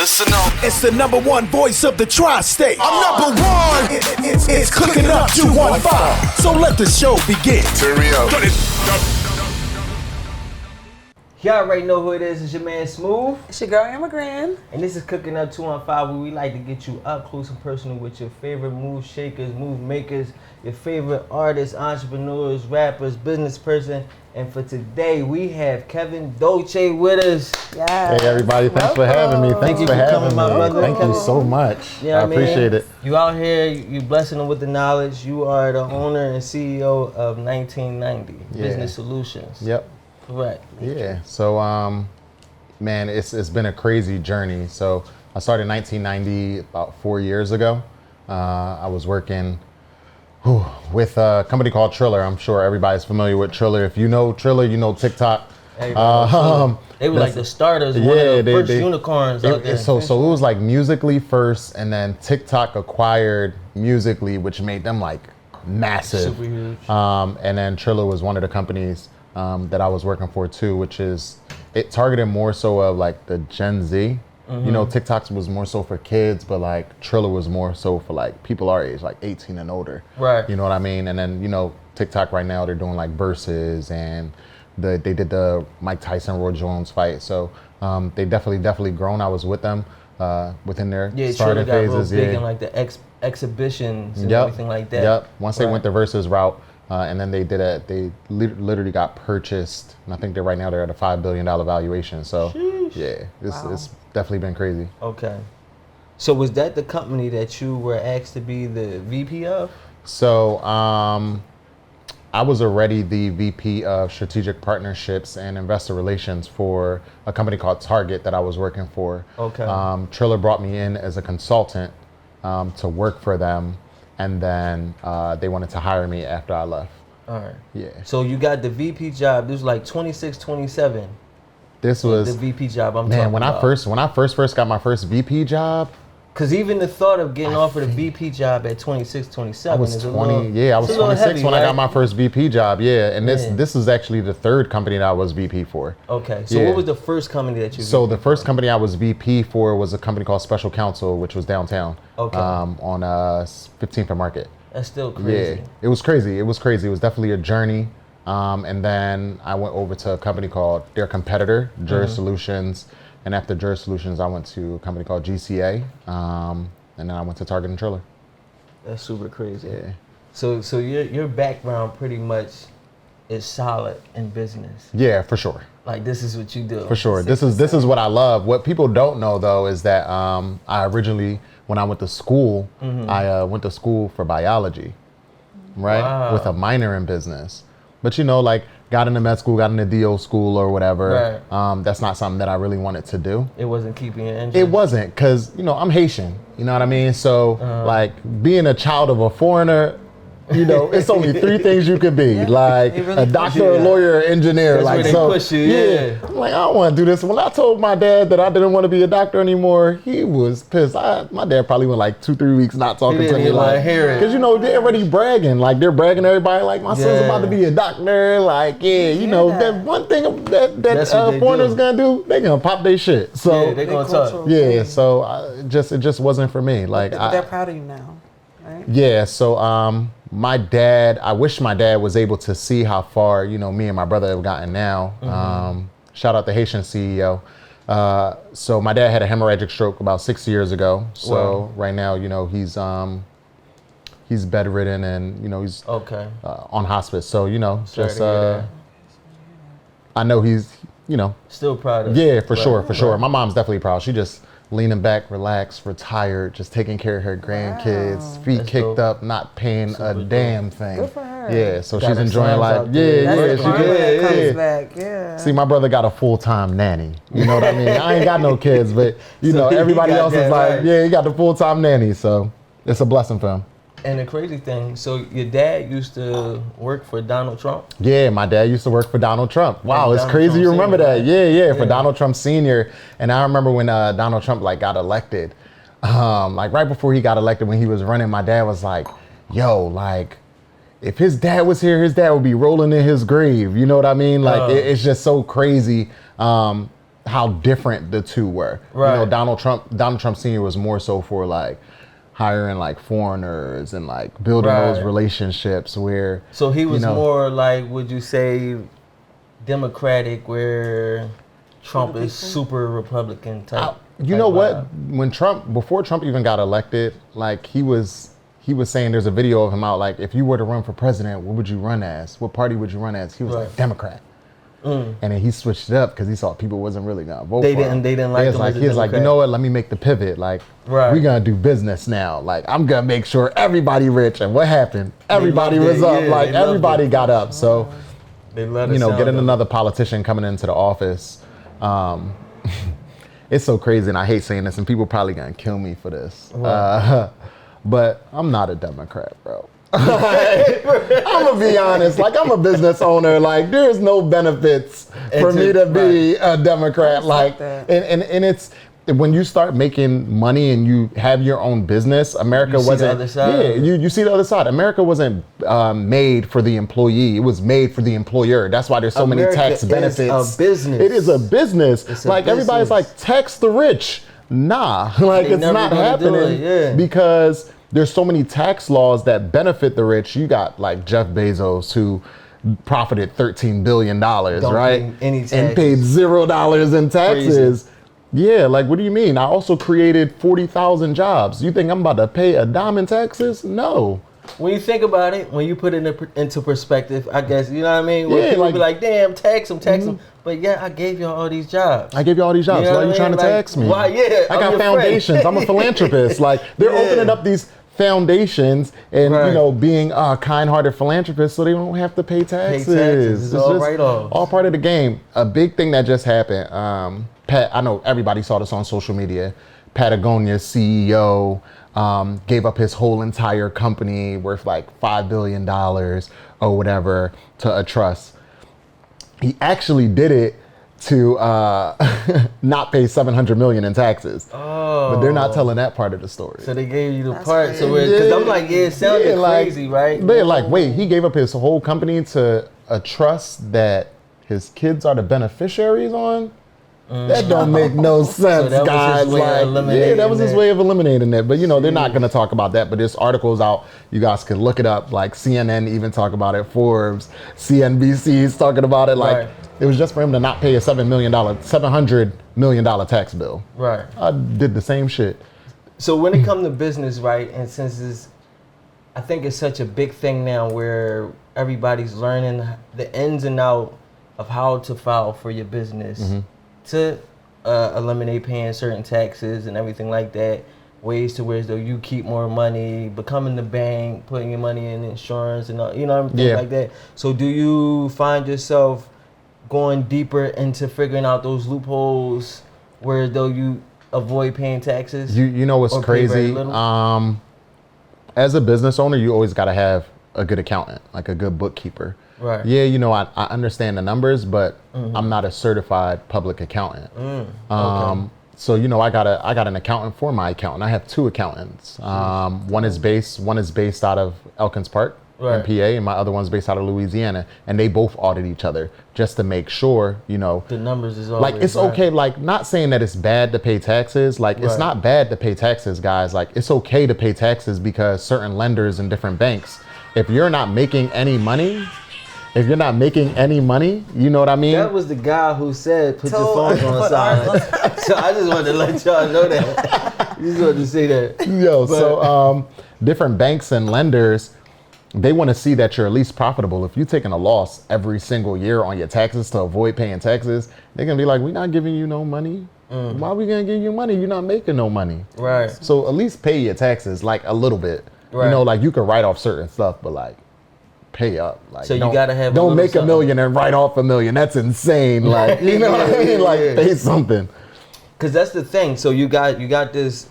Listen up. It's the number one voice of the tri-state. I'm number one. It's Cooking Up 215. So let the show begin. Turn me up. Y'all already know who it is. It's your man Smooth. It's your girl Immigrant. And this is Cooking Up 215, where we like to get you up close and personal with your favorite move shakers, move makers, your favorite artists, entrepreneurs, rappers, business person. And for today, we have J Dolce with us. Yes. Hey everybody, thanks for having me. Thank you for having me. my brother. Thank you so much. You know I appreciate it. You out here, you blessing them with the knowledge. You are the owner and CEO of 1990 Business Solutions. Yep. Correct. Yeah. So, man, it's been a crazy journey. So I started 1990 about 4 years ago. I was working with a company called Triller. I'm sure everybody's familiar with Triller. If you know Triller, you know TikTok. They were like the starters, one of the first unicorns out there. So it was like Musical.ly first, and then TikTok acquired Musical.ly, which made them like massive. Super huge. And then Triller was one of the companies that I was working for too, which is, it targeted more so of like the Gen Z. You know, TikTok was more so for kids, but like Triller was more so for like people our age, like 18 and older. Right. You know what I mean? And then, you know, TikTok right now, they're doing like verses, and they did the Mike Tyson Roy Jones fight. So they definitely grown. I was with them within their starting phases. Real big in like the exhibitions and everything like that. Yep. Once they went the versus route, and then they literally got purchased, and I think right now they're at a $5 billion valuation. So it's definitely been crazy. Okay. So was that the company that you were asked to be the VP of? So I was already the VP of Strategic Partnerships and Investor Relations for a company called Target that I was working for. Okay. Triller brought me in as a consultant to work for them, and then they wanted to hire me after I left. All right. Yeah. So you got the VP job. This was like 26, 27. This was the VP job. I'm man. talking When I first got my first VP job, because even the thought of getting offered a VP job at 26, 27 I was is 20. I was 26 heavy, when right? I got my first VP job. Yeah, and this is actually the third company that I was VP for. Okay. So what was the first company that you? So the first company I was VP for was a company called Special Counsel, which was downtown. Okay. On 15th and Market. That's still crazy. Yeah, it was crazy. It was definitely a journey. And then I went over to a company called their competitor, Juris Solutions. And after Juris Solutions, I went to a company called GCA. And then I went to Target and Triller. That's super crazy. Yeah. So your background pretty much is solid in business. Yeah, for sure. Like this is what you do. For sure. This is what I love. What people don't know though is that I originally, when I went to school, I went to school for biology, right? Wow. With a minor in business. But you know, like got into med school, got into DO school or whatever. Right. That's not something that I really wanted to do. It wasn't keeping your engine. It wasn't, because, you know, I'm Haitian, you know what I mean? So like being a child of a foreigner, you know, it's only three things you could be, like really a doctor, a lawyer, an engineer. That's like where they so, push you, yeah. I'm like, I don't want to do this. When I told my dad that I didn't want to be a doctor anymore, he was pissed. My dad probably went like 2-3 weeks not talking to me, like, because you know they're already bragging, like they're bragging to everybody, like my son's about to be a doctor, like you know that one thing that foreigners gonna do, they gonna pop their shit. So they gonna talk. Yeah, so it just wasn't for me. Like they're proud of you now, right? Yeah, so my dad, I wish my dad was able to see how far, you know, me and my brother have gotten now. Shout out the Haitian CEO. So my dad had a hemorrhagic stroke about 6 years ago. So right now, you know, he's bedridden, and you know he's on hospice. So you know, I know he's, you know, still proud of. Yeah, for sure. My mom's definitely proud. She just leaning back, relaxed, retired, just taking care of her grandkids, feet kicked up, not paying a damn thing. Good for her. Yeah, so she's enjoying life. Yeah. See, my brother got a full-time nanny. You know what I mean? I ain't got no kids, but you know, everybody else is like, he got the full-time nanny. So it's a blessing for him. And the crazy thing, so your dad used to work for Donald Trump? Yeah, my dad used to work for Donald Trump. Wow, it's crazy Trump you remember Senior, that. Yeah, for Donald Trump Sr. And I remember when Donald Trump like got elected, like right before he got elected, when he was running, my dad was like, yo, like, if his dad was here, his dad would be rolling in his grave. You know what I mean? Like, it's just so crazy. how different the two were. Right. You know, Donald Trump Sr. was more so for like hiring like foreigners and like building those relationships where. So he was more like, would you say, Democratic, where Trump is super Republican type? You know what? When before Trump even got elected, like he was saying, there's a video of him out like, if you were to run for president, what would you run as? What party would you run as? He was like Democrat. And then he switched it up because he saw people wasn't really gonna vote for him. They didn't like him. He was like, you know what? Let me make the pivot. Like, we're gonna do business now. Like, I'm gonna make sure everybody rich. And what happened? Everybody was up. Like, everybody got up. So, you know, getting another politician coming into the office, it's so crazy. And I hate saying this, and people probably gonna kill me for this. But I'm not a Democrat, bro. I'm gonna be honest. Like, I'm a business owner. Like, there's no benefits for me to be a Democrat. Like, and it's when you start making money and you have your own business. America wasn't. The other side. Yeah, you see the other side. America wasn't made for the employee. It was made for the employer. That's why there's so many tax benefits. It's a business. It is a business. Like, everybody's like, tax the rich. Nah, like, it's not happening because there's so many tax laws that benefit the rich. You got like Jeff Bezos, who profited $13 billion, right? And paid $0 in taxes. Crazy. Yeah, like, what do you mean? I also created 40,000 jobs. You think I'm about to pay a dime in taxes? No. When you think about it, when you put it into perspective, I guess, you know what I mean? When people like, be like, damn, tax them. But yeah, I gave y'all all these jobs. You know why are you trying to tax me? Why? Yeah, I got foundations. I'm a philanthropist. Like, they're opening up these foundations and, you know, being kind-hearted philanthropists so they don't have to pay taxes. It's all write-offs. All part of the game. A big thing that just happened, I know everybody saw this on social media. Patagonia CEO gave up his whole entire company worth like $5 billion or whatever to a trust. He actually did it to not pay $700 million in taxes. But they're not telling that part of the story. So they gave you the part. Crazy. So because I'm like, it sounded crazy, right? They're like, wait, he gave up his whole company to a trust that his kids are the beneficiaries on? That don't make no sense, so guys. That was his way of eliminating it. But, you know, they're not going to talk about that. But this article's out. You guys can look it up. Like, CNN even talk about it. Forbes, CNBC's talking about it. Like, it was just for him to not pay a $700 million tax bill. Right. I did the same shit. So when it comes to business, right, and since I think it's such a big thing now where everybody's learning the ins and outs of how to file for your business. To eliminate paying certain taxes and everything like that, ways to where as though you keep more money, becoming the bank, putting your money in insurance and all, you know, everything like that. So do you find yourself going deeper into figuring out those loopholes where though you avoid paying taxes? You know what's crazy? As a business owner, you always got to have a good accountant, like a good bookkeeper. Right. Yeah, you know, I understand the numbers, but I'm not a certified public accountant. So, you know, I got an accountant for my accountant. I have two accountants. One is based out of Elkins Park in PA, and my other one's based out of Louisiana. And they both audit each other just to make sure, you know, the numbers is always like, it's okay. Like, not saying that it's bad to pay taxes. Like, it's not bad to pay taxes, guys. Like, it's okay to pay taxes because certain lenders and different banks, if you're not making any money, you know what I mean? That was the guy who said, put your phones on silent. So I just wanted to let y'all know that. Just wanted to say that. So different banks and lenders, they want to see that you're at least profitable. If you're taking a loss every single year on your taxes to avoid paying taxes, they're going to be like, we're not giving you no money. Why are we going to give you money? You're not making no money. Right. So at least pay your taxes, like, a little bit. Right. You know, like, you can write off certain stuff, but, like, pay up. Like, so you gotta have. Don't make $1 million and write off $1 million. That's insane. Like, you know what I mean? Like, pay something. Cause that's the thing. So you got this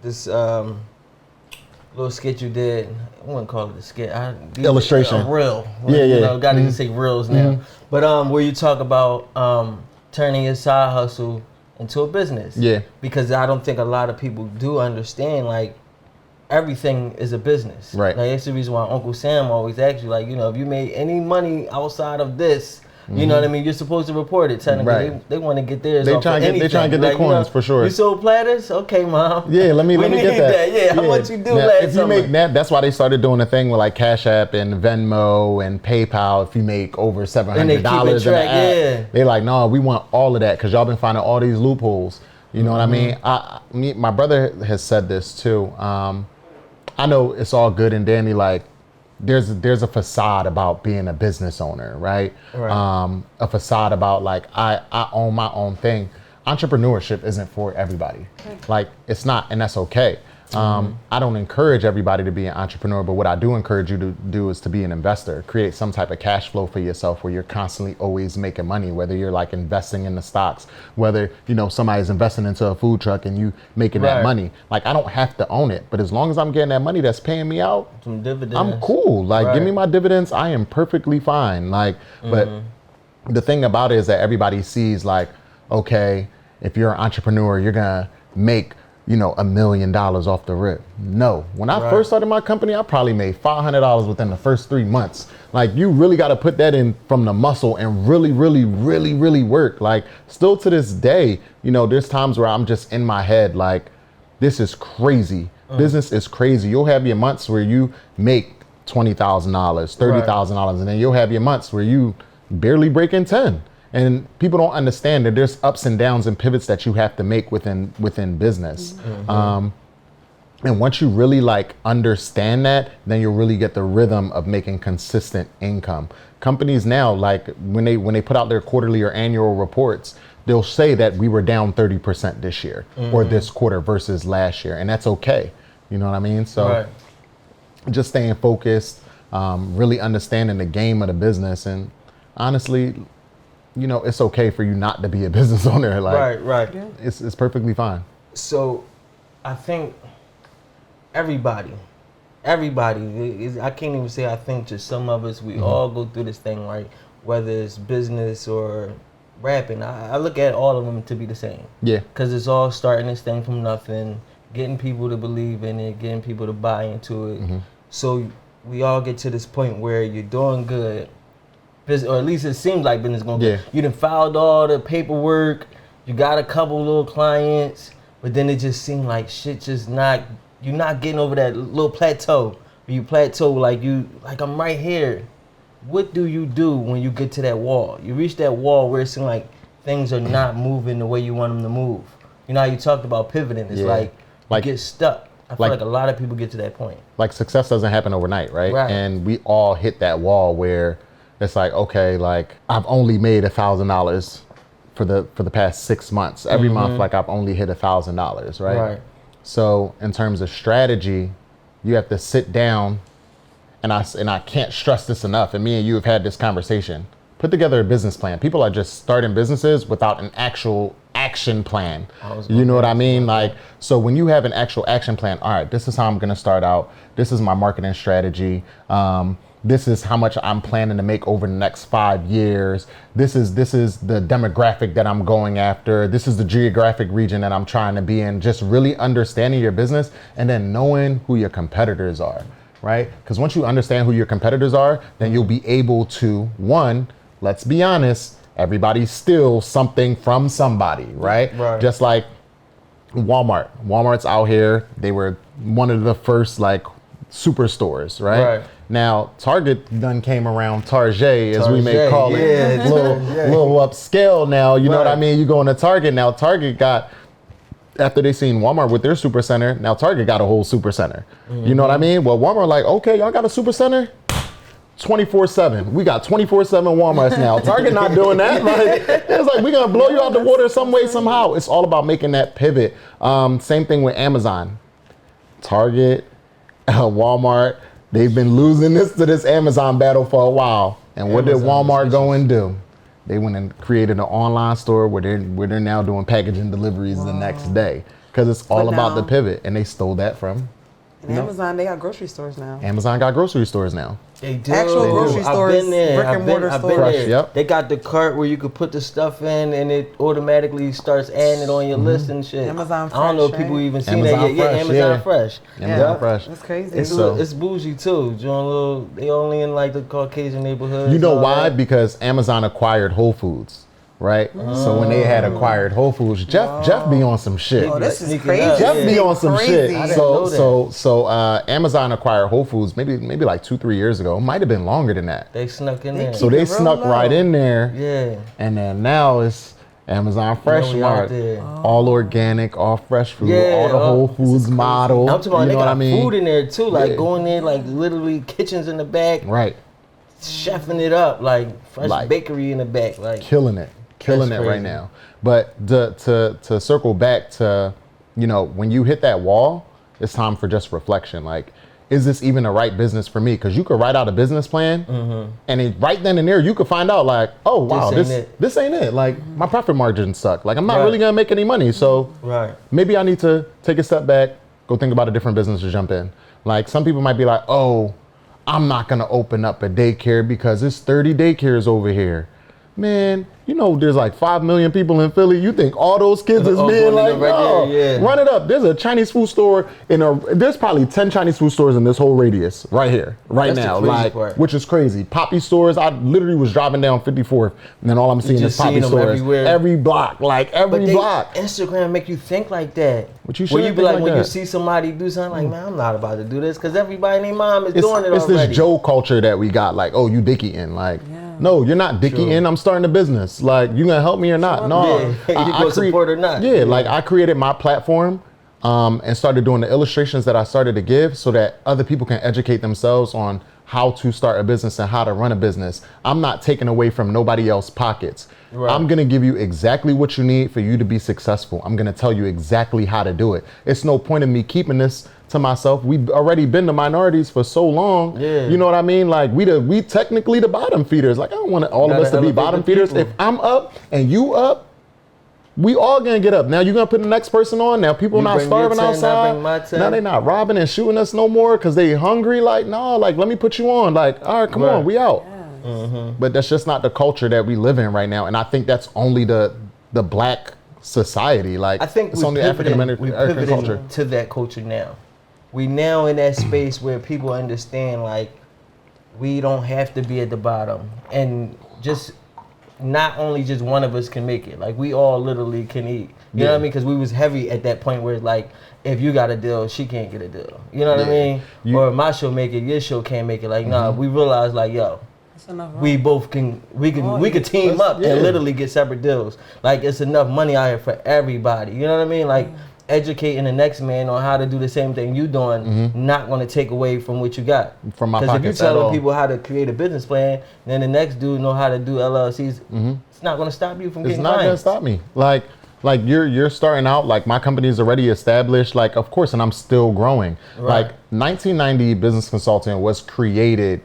little skit you did. I wouldn't call it a skit. Illustration. A reel. Yeah. You know, gotta just say reels now. But where you talk about turning your side hustle into a business. Yeah. Because I don't think a lot of people do understand, like, everything is a business. Right. Like, that's the reason why Uncle Sam always asks you, like, you know, if you made any money outside of this, You know what I mean? You're supposed to report it technically. Right. They want to get theirs. They trying to get their coins for sure. You sold platters? Okay, mom. Yeah, let me get that. Yeah, how much you do now, last if summer? you make that, that's why they started doing a thing with like Cash App and Venmo and PayPal. If you make over $700 they're like, no, we want all of that because y'all been finding all these loopholes. You know what I mean? My brother has said this too. I know it's all good and dandy. Like, there's a facade about being a business owner, right? A facade about like I own my own thing. Entrepreneurship isn't for everybody. Like, it's not, and that's okay. I don't encourage everybody to be an entrepreneur, but what I do encourage you to do is to be an investor. Create some type of cash flow for yourself where you're constantly always making money, whether you're like investing in the stocks, whether, you know, somebody's investing into a food truck and you making that money. Like, I don't have to own it, but as long as I'm getting that money that's paying me out, some dividends, I'm cool. Like, give me my dividends. I am perfectly fine. Like, but the thing about it is that everybody sees like, okay, if you're an entrepreneur, you're gonna make, you know, $1 million off the rip. No, when I first started my company, I probably made $500 within the first 3 months. Like, you really got to put that in from the muscle and really, really, really, really work. Like, still to this day, you know, there's times where I'm just in my head, like, this is crazy. Business is crazy. You'll have your months where you make $20,000, $30,000, and then you'll have your months where you barely break in 10. And people don't understand that there's ups and downs and pivots that you have to make within business. And once you really like understand that, then you'll really get the rhythm of making consistent income. Companies now, like when they put out their quarterly or annual reports, they'll say that we were down 30% this year or this quarter versus last year. And that's okay. You know what I mean? So just staying focused, really understanding the game of the business, and honestly, you know, it's okay for you not to be a business owner. Like, it's perfectly fine. So, I think everybody, I can't even say I think, to some of us, we all go through this thing, right? Whether it's business or rapping, I look at all of them to be the same. Yeah. Because it's all starting this thing from nothing, getting people to believe in it, getting people to buy into it. So, we all get to this point where you're doing good, or at least it seems like business going good. You done filed all the paperwork, you got a couple little clients, but then it just seemed like shit just you're not getting over that little plateau. You plateau like I'm right here. What do you do when you get to that wall? You reach that wall where it seems like things are not moving the way you want them to move. You know how you talked about pivoting? It's like you get stuck. I feel like a lot of people get to that point. Like, success doesn't happen overnight, right? And we all hit that wall where it's like, okay, like I've only made $1,000 for the past 6 months. Every month, like I've only hit $1,000, right? So in terms of strategy, you have to sit down, and I can't stress this enough. And me and you have had this conversation. Put together a business plan. People are just starting businesses without an actual action plan. You know what I mean? Like, so when you have an actual action plan, all right, this is how I'm gonna start out. This is my marketing strategy. This is how much I'm planning to make over the next 5 years. This is the demographic that I'm going after. This is the geographic region that I'm trying to be in. Just really understanding your business and then knowing who your competitors are, right? Because once you understand who your competitors are, then you'll be able to, one, let's be honest, everybody steals something from somebody, right? Just like Walmart. Walmart's out here. They were one of the first like superstores, right? Now, Target done came around, Target, as we may call it. Little upscale now, you know what I mean? You go into Target, now Target got, after they seen Walmart with their super center, now Target got a whole super center. You know what I mean? Well, Walmart like, okay, y'all got a super center? 24/7. We got 24/7 Walmarts now. Target not doing that. Like, it's like, we're gonna blow you out the water some way, somehow. It's all about making that pivot. Same thing with Amazon. Target, Walmart, they've been losing to this Amazon battle for a while. And what did Walmart go and do? They went and created an online store where they're now doing packaging deliveries the next day. Because it's all about the pivot. And they stole that from And Amazon, they got grocery stores now. Amazon got grocery stores now. They do. Actual grocery stores, I've been there. brick and mortar I've been stores. there. Yep. They got the cart where you could put the stuff in and it automatically starts adding it on your list and shit. Amazon Fresh, I don't know if people right? even seen Amazon that yet. Fresh, Amazon Fresh. Amazon Fresh. That's crazy. It's bougie too. They only in like the Caucasian neighborhoods. You know why? Because Amazon acquired Whole Foods, right? So when they had acquired Whole Foods, Jeff be on some shit. Oh, this is Sneaking crazy. up. Jeff be on some Crazy. shit. I didn't know So Amazon acquired Whole Foods maybe like 2-3 years ago. It might have been longer than that. They snuck in there. So they it real snuck low. right in there. Yeah. And then now it's Amazon Fresh we out Mart. there. All organic, all fresh food, Yeah, all the Whole Foods model. I'm talking about you they know what got I mean? food in there too. Like Yeah. going in, like literally kitchens in the back, Right. chefing it up, like fresh Like- bakery in the back, like Killing it That's right crazy. now. But to circle back to, when you hit that wall, it's time for just reflection. Like, is this even the right business for me? Because you could write out a business plan, and right then and there, you could find out like, oh wow, This ain't it. this ain't it. Like my profit margins suck. Like I'm not Right. really gonna make any money. So right. maybe I need to take a step back, go think about a different business to jump in. Like some people might be like, oh, I'm not gonna open up a daycare because it's 30 daycares over here. Man, there's like 5 million people in Philly. You think all those kids is Oh, being going like, in the right no, there, yeah. run it up. There's a Chinese food store there's probably 10 Chinese food stores in this whole radius right here, right That's the now. crazy Like, part. which is crazy. Poppy stores, I literally was driving down 54th and then all I'm seeing is just Poppy seeing them stores. everywhere. Every block, like every But block. Instagram make you think like that. But you Where you shouldn't be think like like when you that. see somebody do something like, man, I'm not about to do this because everybody and their mom is doing it It's already. this Joe culture that we got. Like, oh, you dick eating. Like, no, you're not dick eating. I'm starting a business. Like, you gonna help me or not? No, Yeah. You gonna support or not? Yeah, like I created my platform and started doing the illustrations that I started to give so that other people can educate themselves on how to start a business and how to run a business. I'm not taking away from nobody else's pockets. Right. I'm gonna give you exactly what you need for you to be successful. I'm gonna tell you exactly how to do it. It's no point in me keeping this to myself. We've already been the minorities for so long. Yeah. You know what I mean? Like we technically the bottom feeders. Like I don't want all of Gotta us to be elevate bottom the feeders. people. If I'm up and you up, we all gonna get up. Now you gonna put the next person on. Now people You not bring your starving 10, I outside. bring my 10. Now they not robbing and shooting us no more because they hungry. Like no, like let me put you on. Like all right, come Right. on, we out. But that's just not the culture that we live in right now. And I think that's only the black society. Like I think it's we only pivoted, African we American pivoted culture. to that culture now. We now in that space where people understand like we don't have to be at the bottom and just not only just one of us can make it. Like we all literally can eat. You know what I mean? Because we was heavy at that point where it's like if you got a deal, she can't get a deal. You know what I mean? Or my show make it, your show can't make it. Like nah, we realized like yo. We both can we could team up and literally get separate deals. Like it's enough money out here for everybody. You know what I mean? Like educating the next man on how to do the same thing you doing, not going to take away from what you got. From my Because if you pockets at telling all. people how to create a business plan, then the next dude know how to do LLCs. It's not going to stop you from It's getting not gonna clients. stop me. Like you're starting out. Like my company's already established. Like of course, and I'm still growing. Right. Like 1990 Business Consulting was created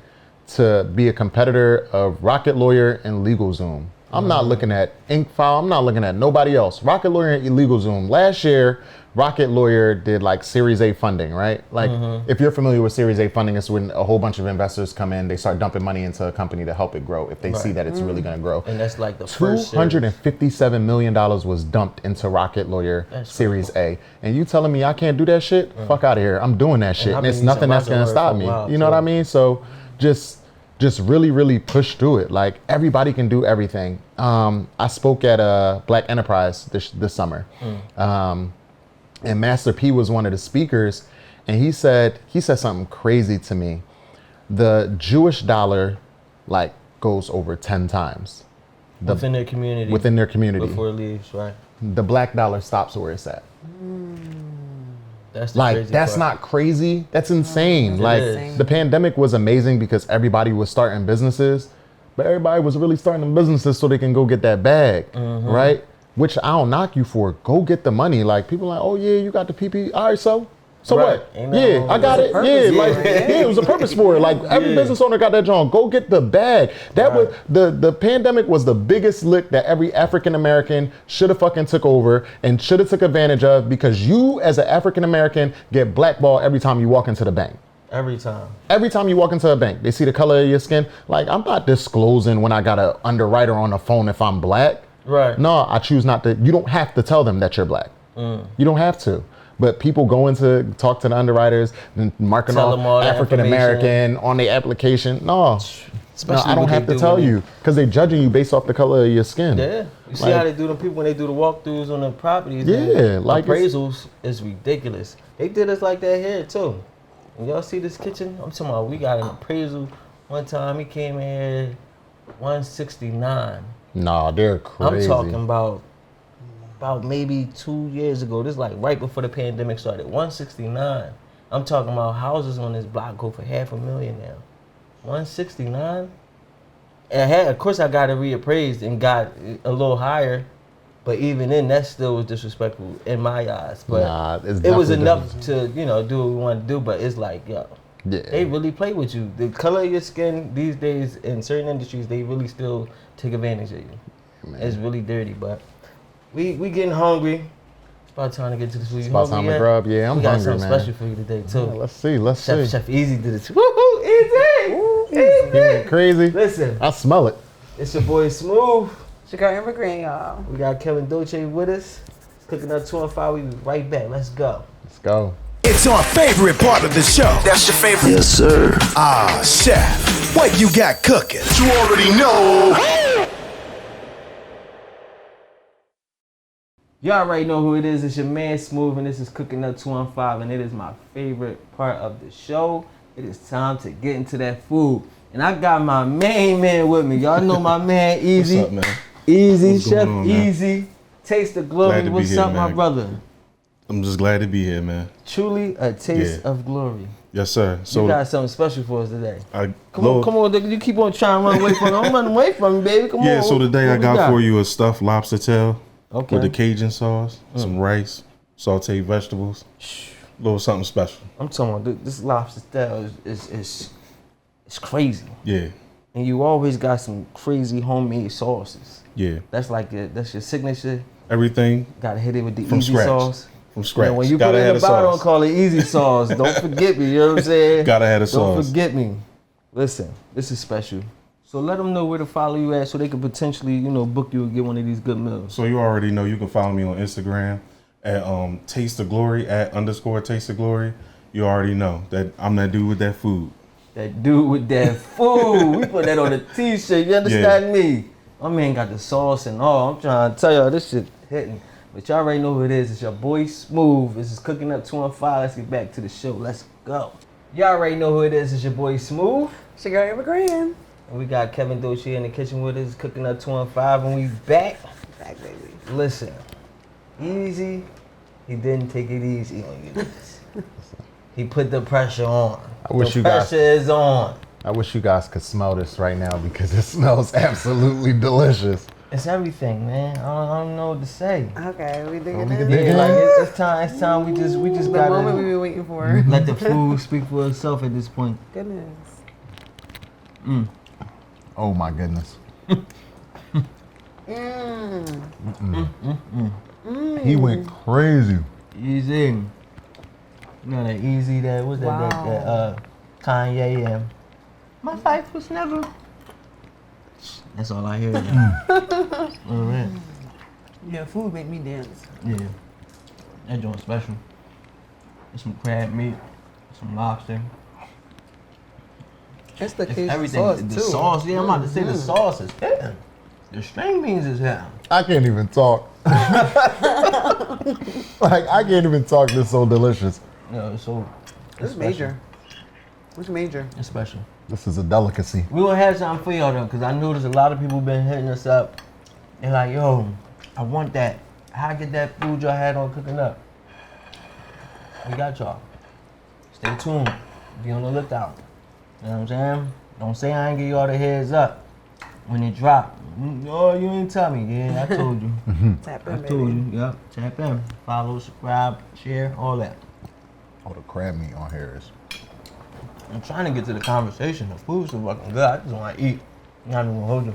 to be a competitor of Rocket Lawyer and LegalZoom. I'm not looking at InkFile. I'm not looking at nobody else. Rocket Lawyer and LegalZoom. Last year, Rocket Lawyer did like Series A funding, right? Like if you're familiar with Series A funding, it's when a whole bunch of investors come in, they start dumping money into a company to help it grow if they see that it's really gonna grow. And that's like the first $257 million was dumped into Rocket Lawyer Series A. And you telling me I can't do that shit? Fuck out of here. I'm doing that shit. I've And it's been using nothing that's Rocket gonna Lawyer stop for a me. while, You know what too. I mean? So just really, really push through it. Like everybody can do everything. I spoke at Black Enterprise this summer. And Master P was one of the speakers, and he said something crazy to me. The Jewish dollar like goes over 10 times within their community. Before it leaves, right? The black dollar stops where it's at. That's the Like crazy that's part. not crazy. That's insane. Like is. the pandemic was amazing because everybody was starting businesses, but everybody was really starting businesses so they can go get that bag, right? Which I don't knock you for. Go get the money. Like people are like, oh yeah, you got the PP. All right, so So Right. what? Ain't no- Yeah, I got it. Purpose, Yeah, yeah. like it was a purpose for it. Like every business owner got that joint. Go get the bag. That was the pandemic was the biggest lick that every African American should have fucking took over and should have took advantage of, because you as an African American get blackballed every time you walk into the bank. Every time. Every time you walk into a bank, they see the color of your skin. Like, I'm not disclosing when I got an underwriter on the phone if I'm black. Right. No, I choose not to. You don't have to tell them that you're black. You don't have to. But people go in to talk to the underwriters and marking Tell them all off that African American on their application. No. Especially I don't what have they to do tell when you, because they're judging you based off the color of your skin. Yeah. You see Like- how they do them people when they do the walkthroughs on the properties? Yeah, and like appraisals is ridiculous. They did us like that here too. And y'all see this kitchen? I'm talking about, we got an appraisal one time. He came in here 169. Nah, they're crazy. I'm talking about maybe 2 years ago. This is like right before the pandemic started. 169. I'm talking about houses on this block go for $500,000 now. 169. And of course, I got it reappraised and got a little higher, but even then, that still was disrespectful in my eyes. But Nah, it's it was definitely enough to do what we want to do. But it's like, yo, Yeah. they really play with you. The color of your skin these days in certain industries, they really still take advantage of you. Man. It's really dirty, but we getting hungry. It's about time to get to the food. It's about time to grub. Yeah, I'm we got hungry, something man. special for you today too. Yeah, let's see. Chef Easy did it. Woo-hoo, Easy! He went crazy. Listen, I smell it. it's your boy Smooth. Chicago immigrant, y'all. We got Kevin Dolce with us. It's cooking up 2 and 5. We be right back. Let's go. Let's go. It's our favorite part of the show. That's your favorite? Yes, sir. Ah, chef, what you got cooking? You already know. Y'all already know who it is. It's your man Smooth, and this is Cooking Up 2 and 5, and it is my favorite part of the show. It is time to get into that food. And I got my main man with me. Y'all know my man Easy. What's up, man? Easy, What's Chef going on, man? Easy. Taste the glory. Glad to be What's here, up, my man. brother? I'm just glad to be here, man. Truly a taste Yeah. of glory. Yes, sir. You So got something special for us today. Come Lord- on, come on. You keep on trying to run away from me. I'm running away from you, baby. Come on. Yeah, so today I What we got for you a stuffed lobster tail Okay. with the Cajun sauce, some rice, sauteed vegetables, a little something special. I'm talking about this lobster style is crazy. Yeah, And you always got some crazy homemade sauces. yeah. That's like that's your signature. Everything Gotta hit it with the from easy scratch. sauce. From scratch. And when you Gotta put it in have the the bottle, sauce. call it easy sauce. Don't forget me. You know what I'm saying? Gotta have the Don't sauce. forget me. Listen, this is special. So let them know where to follow you at, so they could potentially, book you and get one of these good meals. So you already know you can follow me on Instagram at Taste of Glory @_Taste of Glory. You already know that I'm that dude with that food. That dude with that food. We put that on a t-shirt. You understand me? My man got the sauce and all. I'm trying to tell y'all, this shit hitting. But y'all already know who it is. It's your boy Smooth. This is Cooking Up 2 and 5. Let's get back to the show. Let's go. Y'all already know who it is. It's your boy Smooth. Chicago immigrant. And we got Kevin Dolce in the kitchen with us, Cooking Up 2 and 5. And we back. Back, baby. Listen, Easy, he didn't take it easy on you guys. He put the pressure on. I wish the you guys- pressure is on. I wish you guys could smell this right now, because it smells absolutely delicious. It's everything, man. I don't know what to say. Okay, we digging we in. can dig Yeah, in. like it's time. We just The gotta moment we've been waiting for. let the food speak for itself at this point. Goodness. Oh my goodness. He went crazy. Easy. You know that easy that what's that Wow. Kanye and my life was never. That's all I hear. Now. All right. Yeah, food make me dance. Yeah. That joint's special. There's some crab meat, some lobster. It's the It's Cajun everything. sauce The too. sauce, yeah, I'm about to say the sauce is hitting. The string beans is hitting. I can't even talk. Like, I can't even talk. This is so delicious. No, so It's major. What's major? It's special. This is a delicacy. We gonna have something for y'all though, cause I noticed a lot of people been hitting us up. They're like, yo, I want that. How I get that food y'all had on Cooking Up? We got y'all. Stay tuned. Be on the lookout. You know what I'm saying? Don't say I ain't give y'all the heads up when it drop. Oh, you ain't tell me. Yeah, I told you. Tap I in, told baby. you. Yep. Tap in. Follow, subscribe, share, all that. Oh, the crab meat on here is. I'm trying to get to the conversation. The food's so fucking good. I just want to eat. Not even gonna hold you.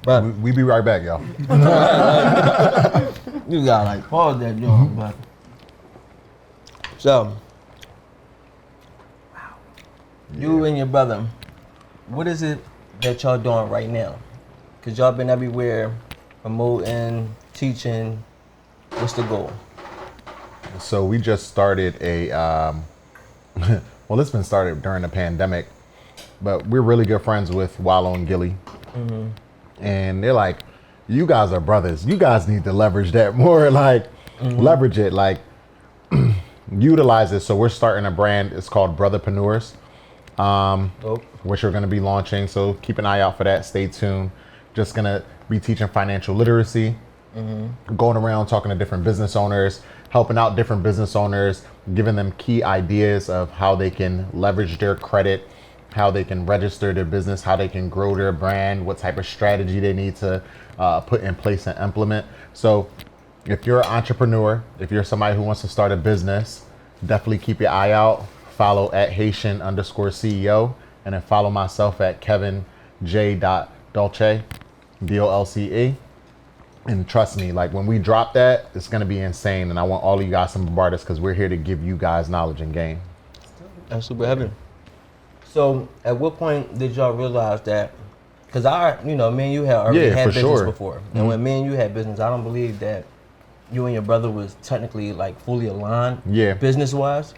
But We be right back, y'all. you gotta like pause that joint. But so, you and your brother, what is it that y'all doing right now? Cause y'all been everywhere, promoting, teaching. What's the goal? So we just started a, well, it's been started during the pandemic, but we're really good friends with Wallow and Gilly. And they're like, you guys are brothers. You guys need to leverage that more, like leverage it, like utilize it. So we're starting a brand. It's called Brotherpreneurs, which we're going to be launching. So keep an eye out for that. Stay tuned. Just going to be teaching financial literacy, going around talking to different business owners, helping out different business owners, giving them key ideas of how they can leverage their credit, how they can register their business, how they can grow their brand, what type of strategy they need to put in place and implement. So if you're an entrepreneur, if you're somebody who wants to start a business, definitely keep your eye out. Follow at Haitian_CEO, and then follow myself at Kevin J. Dolce, DOLCE. And trust me, like when we drop that, it's gonna be insane. And I want all of you guys to bombard us because we're here to give you guys knowledge and game. That's super heavy. So, at what point did y'all realize that? Because me and you had already had business before. And when me and you had business, I don't believe that you and your brother was technically like fully aligned business-wise.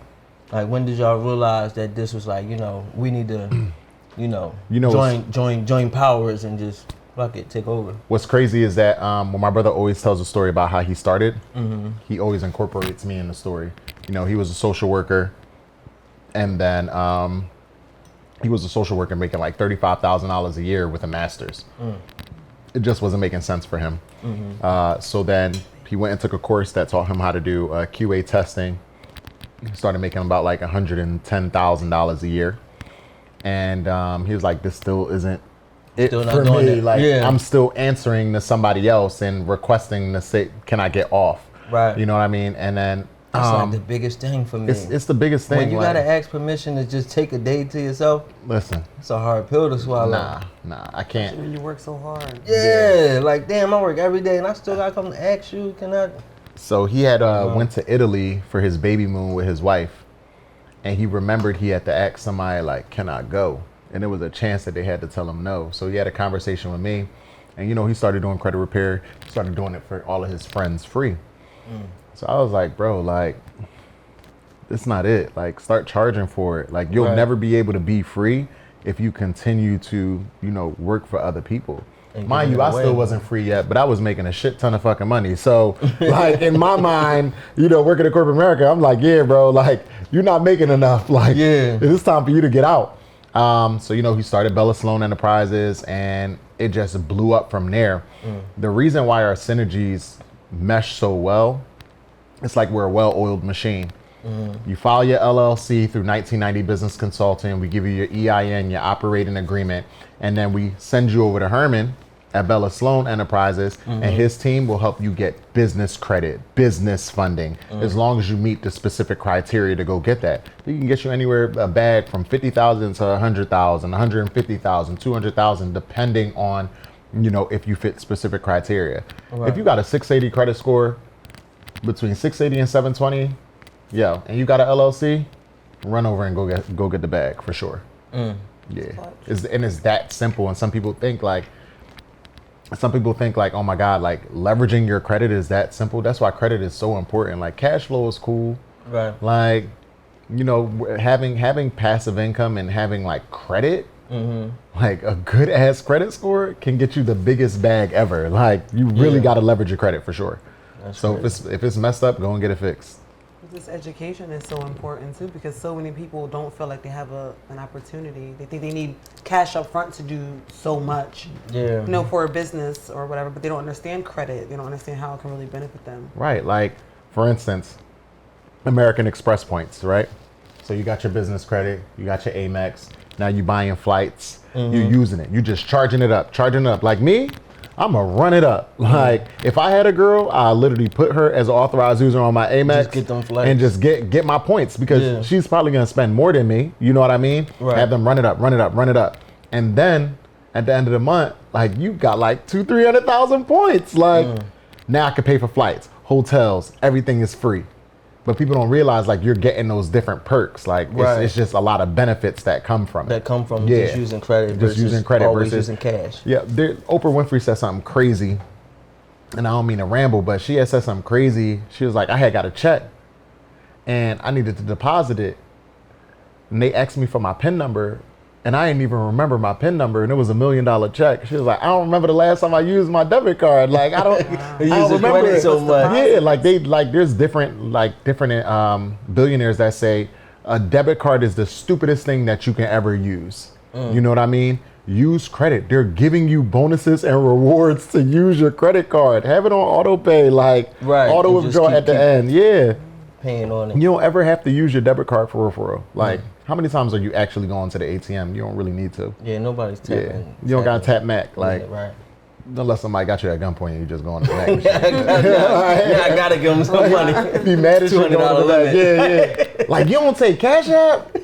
Like, when did y'all realize that this was like, we need to, join powers and just fuck it, take over? What's crazy is that when my brother always tells a story about how he started, he always incorporates me in the story. He was a social worker, and then he was a social worker making like $35,000 a year with a master's. It just wasn't making sense for him. So then he went and took a course that taught him how to do QA testing. He started making about like $110,000 a year. And he was like, this still isn't it still not for doing me. it. Like, Yeah. I'm still answering to somebody else and requesting to say, can I get off? Right. You know what I mean? And then That's like the biggest thing for me. it's the biggest thing. When you like, gotta ask permission to just take a day to yourself, listen, it's a hard pill to swallow. nah, I can't. When you work so hard. Yeah, like damn, I work every day and I still gotta come to ask you, can I? So he had went to Italy for his baby moon with his wife, and he remembered he had to ask somebody like, can I go? And there was a chance that they had to tell him no. So he had a conversation with me, and he started doing credit repair, started doing it for all of his friends free. So I was like, bro, like, it's not it. Like, start charging for it. Like, you'll never be able to be free if you continue to, work for other people. Mind you, I still wasn't free yet, but I was making a shit ton of fucking money. So, like, in my mind, working at corporate America, I'm like, yeah, bro, like, you're not making enough. Like, it's time for you to get out. So, he started Bella Sloan Enterprises, and it just blew up from there. The reason why our synergies mesh so well, it's like we're a well-oiled machine. You file your LLC through 1990 Business Consulting. We give you your EIN, your operating agreement, and then we send you over to Herman at Bella Sloan Enterprises, and his team will help you get business credit, business funding, as long as you meet the specific criteria to go get that. We can get you anywhere a bag from $50,000 to $100,000, $150,000, $200,000, depending on, if you fit specific criteria. Right. If you got a 680 credit score, between 680 and 720, and you got an LLC, run over and go get the bag for sure. Yeah, it's that simple. And some people think like, oh my God, like leveraging your credit is that simple. That's why credit is so important. Like cash flow is cool. Right. Like, having passive income and having like credit, like a good ass credit score can get you the biggest bag ever. Like you really got to leverage your credit for sure. That's so if it's messed up, go and get it fixed. This education is so important too, because so many people don't feel like they have an opportunity. They think they need cash up front to do so much, for a business or whatever, but they don't understand credit. They don't understand how it can really benefit them. Right. Like, for instance, American Express points, right? So you got your business credit, you got your Amex, now you buying flights, you're using it. You just charging it up. Like me, I'm gonna run it up. Like, if I had a girl, I literally put her as an authorized user on my Amex, just get them flights. and just get my points, because she's probably gonna spend more than me. You know what I mean? Right. Have them run it up, and then at the end of the month, like, you got like 200,000-300,000 points. Like, now I can pay for flights, hotels, everything is free. But people don't realize, like, you're getting those different perks. Like, it's just a lot of benefits that come from it. Just using credit versus using cash. Yeah, Oprah Winfrey said something crazy, and I don't mean to ramble, but she had said something crazy. She was like, I had got a check, and I needed to deposit it, and they asked me for my PIN number, and I didn't even remember my PIN number, and it was $1 million check. She was like, I don't remember the last time I used my debit card. Like, I don't remember it so much. Yeah, there's different billionaires that say a debit card is the stupidest thing that you can ever use. You know what I mean? Use credit. They're giving you bonuses and rewards to use your credit card. Have it on auto pay, auto withdrawal at the end. Yeah. Paying on it. You don't ever have to use your debit card for real. Like, how many times are you actually going to the ATM? You don't really need to. Yeah, nobody's tapping. Yeah. You don't got to tap Mac. Like, right. Unless somebody got you at gunpoint and you just going to Mac. I got to give them some money. Be mad as shit going to Mac. Yeah. Like, you don't take Cash App?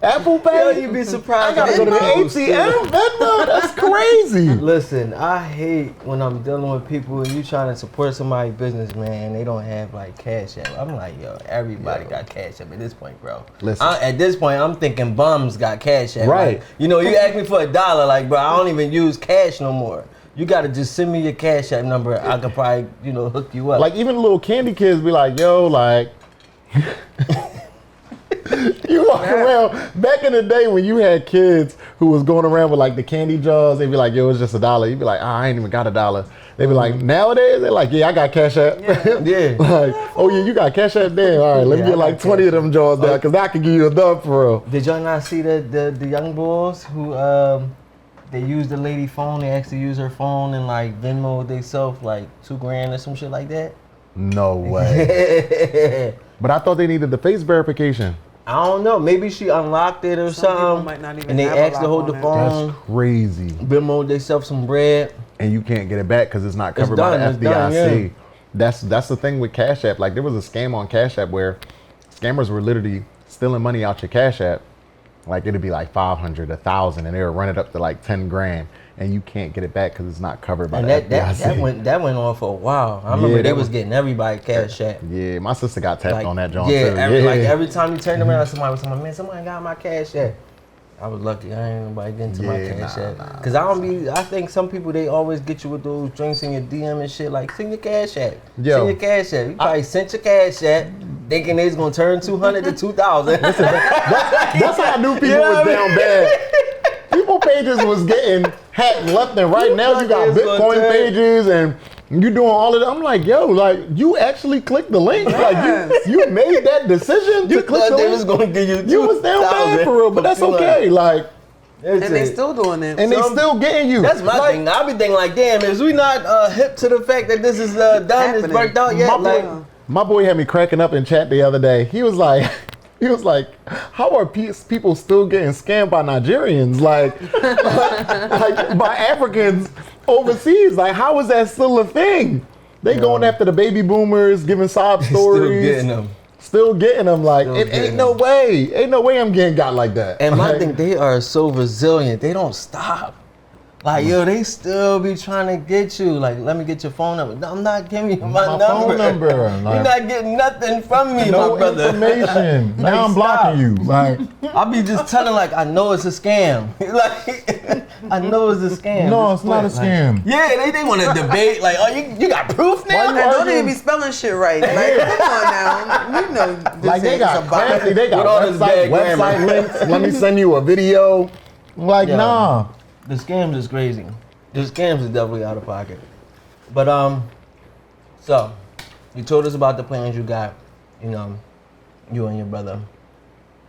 Apple Pay? Yo, you'd be surprised. I gotta go to the ATM. Venmo? That's crazy. Listen, I hate when I'm dealing with people and you trying to support somebody's business, man. They don't have like Cash App. I'm like, yo, everybody got Cash App at this point, bro. Listen, at this point, I'm thinking bums got Cash App. Right. Like, you ask me for $1, like, bro, I don't even use cash no more. You gotta just send me your Cash App number. I could probably, hook you up. Like, even the little candy kids be like, yo, like. You walk around, back in the day when you had kids who was going around with like the candy jars, they'd be like, yo, it's just $1. You'd be like, I ain't even got $1. They'd be like, nowadays, they're like, yeah, I got Cash App. Yeah. Like, oh yeah, you got Cash App? Damn, all right, let me get like 20 of them jars down, because I can give you $1 for real. Did y'all not see the young boys who, they used the lady phone, they actually used her phone and like Venmo themselves like $2,000 or some shit like that? No way. But I thought they needed the face verification. I don't know. Maybe she unlocked it or something. Might not even and they asked to hold the phone. That's crazy. Venmo themselves some bread. And you can't get it back because it's not covered by the FDIC. Yeah. That's the thing with Cash App. Like, there was a scam on Cash App where scammers were literally stealing money out your Cash App. Like, it'd be like 500, 1,000, and they would run it up to like 10 grand. And you can't get it back because it's not covered by the FDIC. That went on for a while. I remember they was getting everybody Cash App. Yeah, my sister got tapped on that joint too. Every time you turned around, somebody was saying, man, somebody got my Cash App. I was lucky. I ain't nobody getting to my Cash App. Cause I think some people, they always get you with those drinks in your DM and shit. Like, send your Cash App. Send your Cash App. You probably sent your Cash App, thinking they was gonna turn 200 to 2,000. That's how I knew people was down bad. People pages was getting hacked left and right. Now you got Bitcoin pages and you doing all of that. I'm like, yo, like, you actually clicked the link. Like, you made that decision to click the link. They was gonna give you 2,000. You was down bad for real, but that's okay. Like, and they still doing it. And they still getting you. That's my thing. I be thinking like, damn, is we not hip to the fact that this is done, it's worked out yet? My boy had me cracking up in chat the other day. He was like, how are people still getting scammed by Nigerians? Like by Africans overseas? Like, how is that still a thing? They going after the baby boomers, giving sob stories. Still getting them. Like, ain't no way I'm getting got like that. And my thing, they are so resilient. They don't stop. Like, yo, they still be trying to get you. Like, let me get your phone number. No, I'm not giving you my number. Phone number. Like, you're not getting nothing from me, no my brother. Information. Now I'm blocking you. Like, I'll be just telling, like, I know it's a scam. Like, I know it's a scam. No, it's not a scam. Like, yeah, they want to debate. Like, oh, you got proof now? And don't even be spelling shit right. Like, come on now. You know this like, they got website links. Let me send you a video. Like, nah. The scams is crazy. The scams is definitely out of pocket. But so you told us about the plans you got, you and your brother,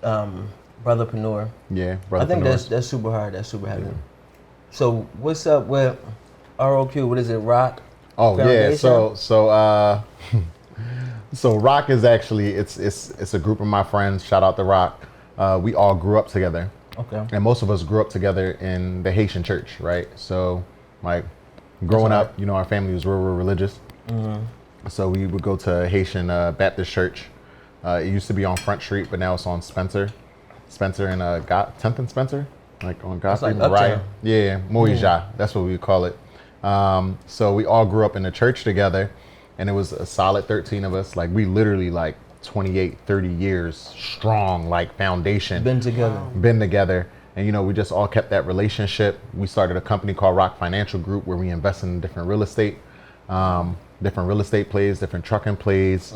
Brotherpreneur. Yeah, Brotherpreneurs. I think that's super hard. That's super heavy. Yeah. So what's up with ROQ? What is it, Rock? Oh Foundation? Yeah. So Rock is actually it's a group of my friends. Shout out to Rock. We all grew up together. Okay. And most of us grew up together in the Haitian church, right? So, like, Growing up, you know, our family was real religious. So we would go to Haitian Baptist church. It used to be on Front Street, but now it's on Spencer and 10th and Spencer, like on Godfrey, like Mariah. uptown. Yeah, Moija, that's what we would call it. So we all grew up in the church together, and it was a solid 13 of us. Like we literally like 28, 30 years strong, like foundation. Been together. And, you know, we just all kept that relationship. We started a company called Rock Financial Group where we invest in different real estate plays, different trucking plays,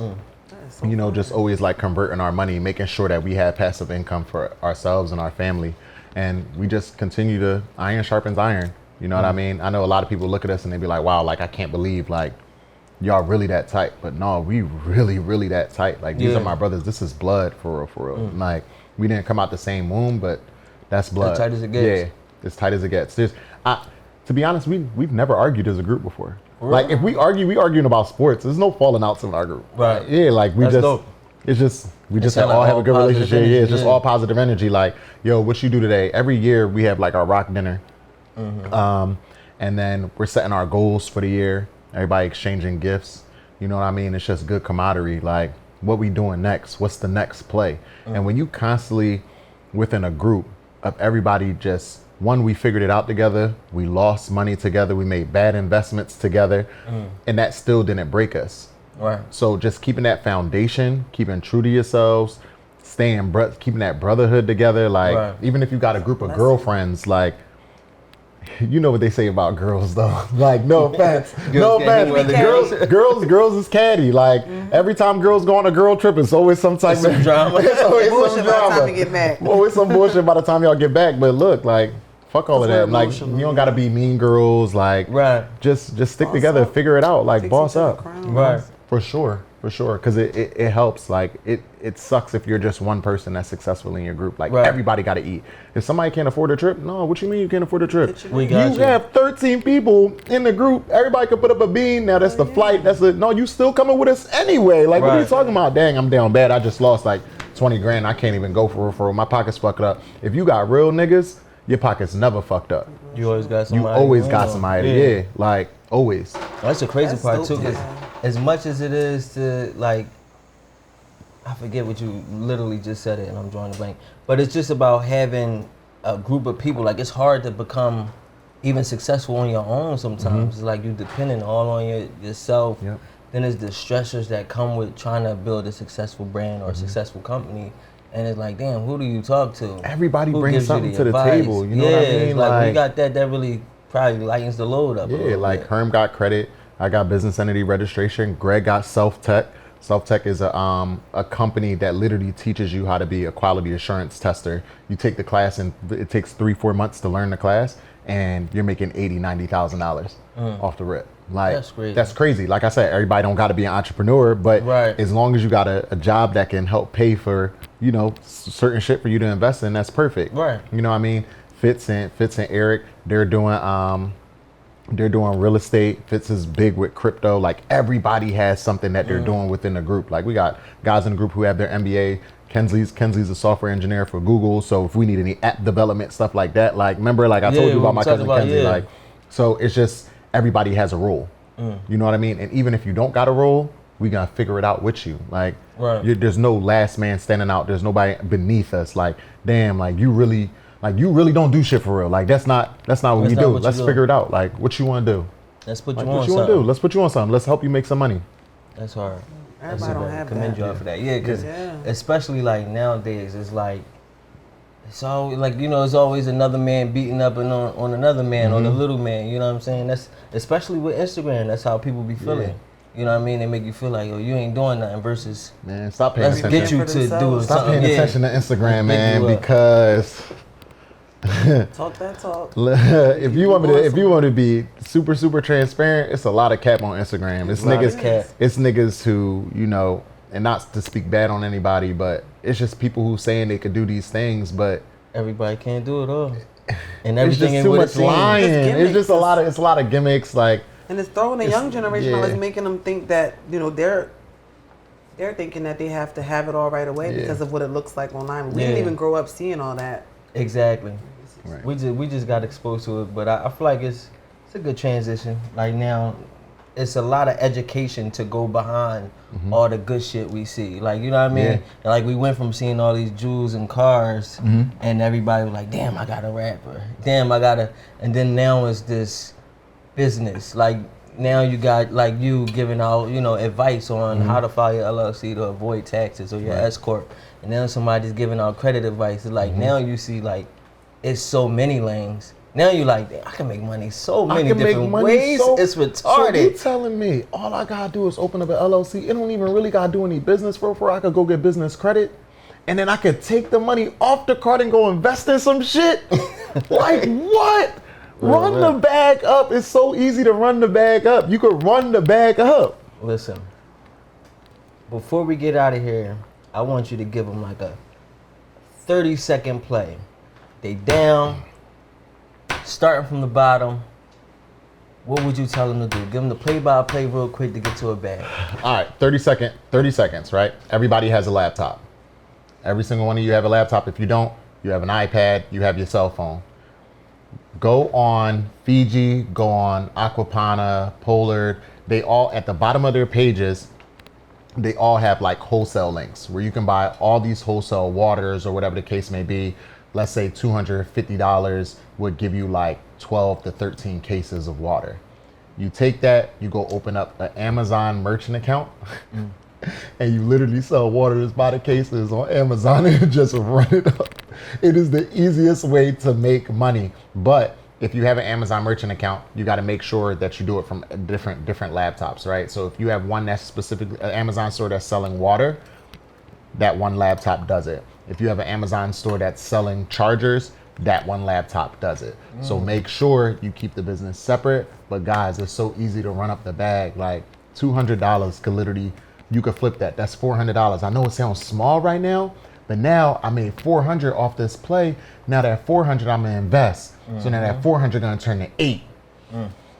you know, just always like converting our money, making sure that we have passive income for ourselves and our family. And we just continue to iron sharpens iron. You know what I mean? I know a lot of people look at us and they be like, wow, like, I can't believe like y'all really that tight. But no, we really, really that tight. Like these are my brothers. This is blood for real. Like we didn't come out the same womb, but that's blood. As tight as it gets. Yeah, as tight as it gets. To be honest, we've never argued as a group before. Like if we arguing about sports. There's no falling outs in our group. Right. Yeah, like we That's just dope. it's just we just kinda all have a all good positive relationship. energy, Yeah, it's just yeah. all positive energy. Like, yo, what you do today? Every year we have like our rock dinner. And then we're setting our goals for the year. Everybody exchanging gifts. You know what I mean? It's just good camaraderie. Like, what we doing next? What's the next play? And when you constantly within a group of everybody just, one, we figured it out together. We lost money together. We made bad investments together. And that still didn't break us. Right. So just keeping that foundation, keeping true to yourselves, keeping that brotherhood together. Like, even if you got a group of girlfriends, like, you know what they say about girls though. Like, no offense. No offense. Girls is catty. Like every time girls go on a girl trip, it's always some type of drama. It's always Bullshit some by the drama. time you get back. Always some bullshit by the time y'all get back. But look, like, fuck all of that. Like, you don't gotta be mean girls. Like, just stick together, up. figure it out. Like, Takes boss you to the up. crown. Right. For sure. Because it helps. Like, it sucks if you're just one person that's successful in your group. Like, everybody got to eat. If somebody can't afford a trip, no, what you mean you can't afford a trip? We got you. have 13 people in the group. Everybody could put up a bean. Now, that's the flight. No, you still coming with us anyway. Like, what are you talking about? Dang, I'm down bad. I just lost like 20 grand. I can't even go for real. My pocket's fucked up. If you got real niggas, your pocket's never fucked up. You always got somebody. You always got somebody. Yeah. Like, always. That's the crazy part dope, too, because man. as much as it is to like, I forget what you literally just said it, and I'm drawing a blank. But it's just about having a group of people. Like, it's hard to become even successful on your own sometimes. It's like you depending all on yourself. Yep. Then there's the stressors that come with trying to build a successful brand or a successful company. And it's like, damn, who do you talk to? Everybody Who brings gives you something to the advice? table. You know what I mean? It's like when you got that really probably lightens the load up. a Yeah, little like bit. Herm got credit. I got business entity registration. Greg got Self-Tech. Self-Tech is a company that literally teaches you how to be a quality assurance tester. You take the class and it takes 3-4 months to learn the class, and you're making $80,000-$90,000 off the rip. Like, that's crazy. Like I said, everybody don't got to be an entrepreneur, but as long as you got a job that can help pay for, you know, certain shit for you to invest in, that's perfect. Right. You know what I mean? Fitz and Eric, they're doing real estate. Fitz is big with crypto. Like, everybody has something that they're doing within the group. Like, we got guys in the group who have their MBA. Kenzie's a software engineer for Google. So if we need any app development, stuff like that, like, remember, like I told you about my cousin Kenzie, like, so it's just, everybody has a role. You know what I mean? And even if you don't got a role, we gonna figure it out with you. Like, there's no last man standing out. There's nobody beneath us. Like, damn, like you really don't do shit for real. Like, that's not what we do. Let's figure it out. Like, what you want to do? Let's put you Like, on what you want to do? Let's put you on something. Let's help you make some money. That's hard. Everybody don't have commend that. y'all for that. Yeah, because especially like nowadays, it's like, it's always like, you know, it's always another man beating up on another man, on the little man. You know what I'm saying? That's especially with Instagram. That's how people be feeling. You know what I mean? They make you feel like, oh, you ain't doing nothing versus, man, stop paying let's attention. get you to do something. Stop paying attention to Instagram, man, because Talk that talk. if you want to be super transparent, it's a lot of cap on Instagram. It's niggas who, you know, and not to speak bad on anybody, but it's just people who saying they could do these things, but everybody can't do it all. And it's everything just ain't too what much it seems. lying. It's just a lot of gimmicks, like. And it's throwing the young generation out, like making them think that, you know, they're thinking that they have to have it all right away because of what it looks like online. We didn't even grow up seeing all that. Exactly. Right. We just got exposed to it, but I feel like it's It's a good transition. Like now, it's a lot of education to go behind all the good shit we see. Like, you know what I mean? Yeah. Like, we went from seeing all these jewels and cars, and everybody was like, damn, I got a rapper. Damn, I got a... And then now it's this business. Like, now you got, like, you giving out, you know, advice on how to file your LLC to avoid taxes or your S Corp. And then somebody's giving out credit advice. It's like, now you see, like, it's so many lanes. Now you like, I can make money so many different ways. It's retarded. So you telling me all I gotta do is open up an LLC? It don't even really gotta do any business for I could go get business credit, and then I could take the money off the card and go invest in some shit? Like what? Run the bag up. It's so easy to run the bag up. You could run the bag up. Listen, before we get out of here, I want you to give them like a 30-second play. They down. Starting from the bottom, what would you tell them to do? Give them the play-by-play real quick to get to a bag. All right, 30 seconds, right? Everybody has a laptop. Every single one of you have a laptop. If you don't, you have an iPad, you have your cell phone. Go on Fiji, go on Aquapana, Pollard. They all, at the bottom of their pages, they all have like wholesale links where you can buy all these wholesale waters or whatever the case may be. Let's say $250 would give you like 12 to 13 cases of water. You take that, you go open up an Amazon merchant account, and you literally sell waters by the cases on Amazon and just run it up. It is the easiest way to make money. But if you have an Amazon merchant account, you got to make sure that you do it from different laptops, right? So if you have one that's specifically an Amazon store that's selling water, that one laptop does it. If you have an Amazon store that's selling chargers, that one laptop does it. So make sure you keep the business separate. But guys, it's so easy to run up the bag. Like $200 could literally, you could flip that. That's $400. I know it sounds small right now, but now I made $400 off this play. Now that $400, I'm gonna invest. So now that $400 gonna turn to $8.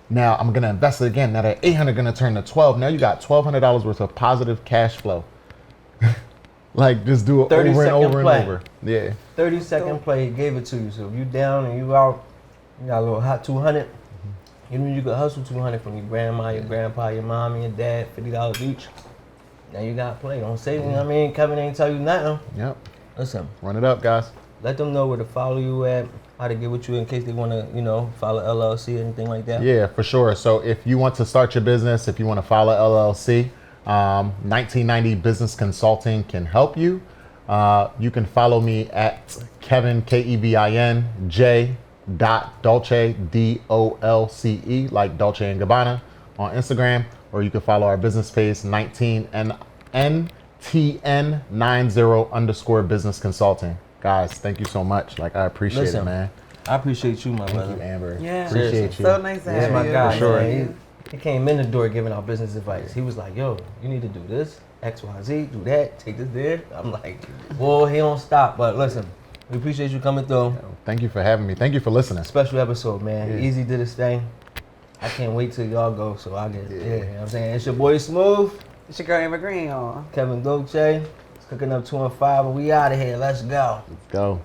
Now I'm gonna invest it again. Now that $800 gonna turn to $12. Now you got $1,200 worth of positive cash flow. Like, just do it over and over and over. Yeah. 30-second play, he gave it to you. So if you down and you out, you got a little hot 200. You know you could hustle 200 from your grandma, your grandpa, your mom, and your dad, $50 each. Now you got to play. Don't say, you know what I mean? Kevin ain't tell you nothing. Yep. Listen. Run it up, guys. Let them know where to follow you at, how to get with you in case they want to, you know, follow LLC or anything like that. Yeah, for sure. So if you want to start your business, if you want to follow LLC, 1990 Business Consulting can help you. You can follow me at Kevin, Kevin, J Dolce, Dolce, like Dolce & Gabbana on Instagram, or you can follow our business page 1990 Business Consulting. Guys, thank you so much. Like, I appreciate it, man. I appreciate you, my brother. Thank you, Amber. Yeah, appreciate you. So nice to have you. That's my guy. For sure. Man. He came in the door giving out business advice. He was like, yo, you need to do this, X, Y, Z, do that, take this there. I'm like, well, he don't stop. But listen, we appreciate you coming through. Thank you for having me. Thank you for listening. Special episode, man. Yeah. Easy did his thing. I can't wait till y'all go, so I get, you know what I'm saying? It's your boy Smooth. It's your girl Amber Green, y'all. Kevin Dolce. It's cooking up 2 and 5, and we out of here. Let's go. Let's go.